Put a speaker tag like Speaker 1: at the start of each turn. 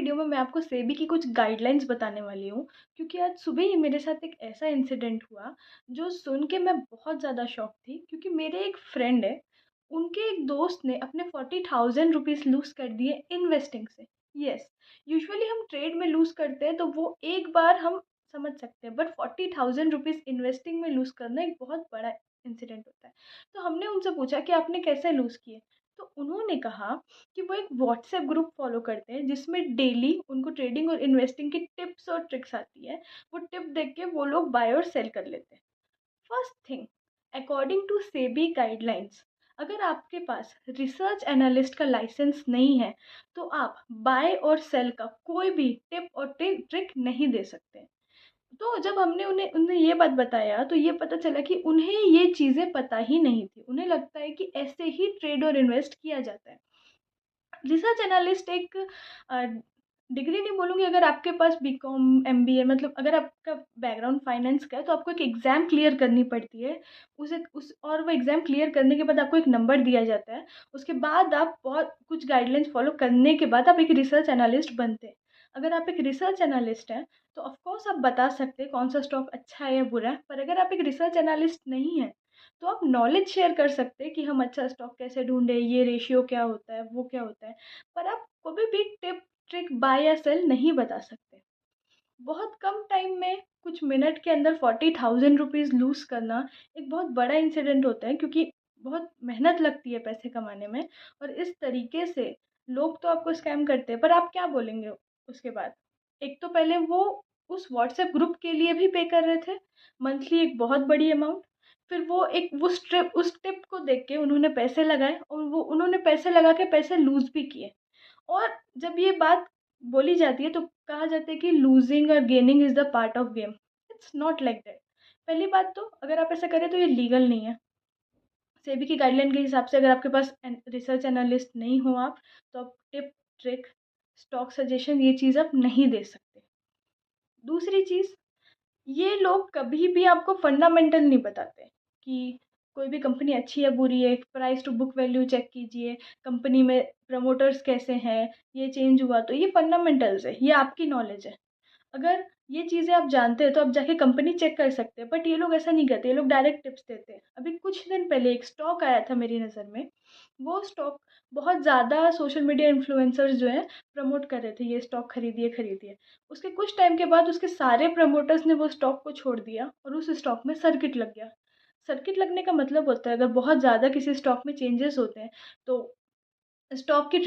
Speaker 1: Video में मैं आपको सेबी की कुछ गाइडलाइंस बताने वाली हूँ, क्योंकि आज सुबह ही मेरे साथ एक ऐसा इंसिडेंट हुआ जो सुन के मैं बहुत ज़्यादा शॉक थी। क्योंकि मेरे एक फ्रेंड है, उनके एक दोस्त ने अपने 40,000 रुपीज़ लूज़ कर दिए इन्वेस्टिंग से। यस, यूजुअली हम ट्रेड में लूज़ करते हैं तो वो एक बार हम समझ सकते हैं, बट 40,000 रुपीज़ इन्वेस्टिंग में लूज़ करना एक बहुत बड़ा इंसिडेंट होता है। तो हमने उनसे पूछा कि आपने कैसे लूज़ किए? तो उन्होंने कहा कि वो एक व्हाट्सएप ग्रुप फॉलो करते हैं जिसमें डेली उनको ट्रेडिंग और इन्वेस्टिंग की टिप्स और ट्रिक्स आती है। वो टिप देख के वो लोग बाय और सेल कर लेते हैं। First thing, according to SEBI guidelines, अगर आपके पास रिसर्च एनालिस्ट का लाइसेंस नहीं है तो आप बाय और सेल का कोई भी टिप और ट्रिक नहीं दे सकते। तो जब हमने उन्हें उन्हें ये बात बताया तो ये पता चला कि उन्हें ये चीज़ें पता ही नहीं थी। उन्हें लगता है कि ऐसे ही ट्रेड और इन्वेस्ट किया जाता है। रिसर्च एनालिस्ट एक अ, डिग्री नहीं बोलूँगी। अगर आपके पास बीकॉम, एमबीए, मतलब अगर आपका बैकग्राउंड फाइनेंस का है तो आपको एक एग्ज़ाम क्लियर करनी पड़ती है। उसे उस और वो एग्ज़ाम क्लियर करने के बाद आपको एक नंबर दिया जाता है। उसके बाद आप बहुत कुछ गाइडलाइंस फॉलो करने के बाद आप एक रिसर्च एनालिस्ट बनते हैं। अगर आप एक रिसर्च एनालिस्ट हैं तो ऑफ़ कोर्स आप बता सकते हैं कौन सा स्टॉक अच्छा है या बुरा है। पर अगर आप एक रिसर्च एनालिस्ट नहीं हैं तो आप नॉलेज शेयर कर सकते हैं कि हम अच्छा स्टॉक कैसे ढूँढें, ये रेशियो क्या होता है, वो क्या होता है। पर आप कभी भी टिप, ट्रिक बाय या सेल नहीं बता सकते। बहुत कम टाइम में कुछ मिनट के अंदर 40,000 रुपीज़ लूज़ करना एक बहुत बड़ा इंसिडेंट होता है, क्योंकि बहुत मेहनत लगती है पैसे कमाने में। और इस तरीके से लोग तो आपको स्कैम करते हैं, पर आप क्या बोलेंगे उसके बाद? एक तो पहले वो उस व्हाट्सएप ग्रुप के लिए भी पे कर रहे थे, मंथली एक बहुत बड़ी अमाउंट। फिर वो एक उस टिप को देख के उन्होंने पैसे लगाए और वो उन्होंने पैसे लगा के पैसे लूज़ भी किए। और जब ये बात बोली जाती है तो कहा जाता है कि लूजिंग और gaining is the part of game. It's not like that. पहली बात तो अगर आप ऐसा करें तो ये लीगल नहीं है। सेबी की गाइडलाइन के हिसाब से अगर आपके पास रिसर्च एनालिस्ट नहीं हो आप, तो आप टिप, ट्रिक, स्टॉक सजेशन ये चीज़ आप नहीं दे सकते। दूसरी चीज़, ये लोग कभी भी आपको फंडामेंटल नहीं बताते कि कोई भी कंपनी अच्छी है, बुरी है, price to book value check कीजिए, कंपनी में प्रमोटर्स कैसे हैं, ये चेंज हुआ तो ये फंडामेंटल्स है, ये आपकी नॉलेज है। अगर ये चीज़ें आप जानते हैं तो आप जाके कंपनी चेक कर सकते हैं, बट ये लोग ऐसा नहीं करते। ये लोग डायरेक्ट टिप्स देते हैं। अभी कुछ दिन पहले एक स्टॉक आया था मेरी नज़र में। वो स्टॉक बहुत ज़्यादा सोशल मीडिया इन्फ्लुएंसर्स जो हैं प्रमोट कर रहे थे, ये स्टॉक खरीदिए खरीदिए। उसके कुछ टाइम के बाद उसके सारे प्रमोटर्स ने वो स्टॉक को छोड़ दिया और उस स्टॉक में सर्किट लग गया। सर्किट लगने का मतलब होता है अगर बहुत ज़्यादा किसी स्टॉक में चेंजेस होते हैं तो स्टॉक की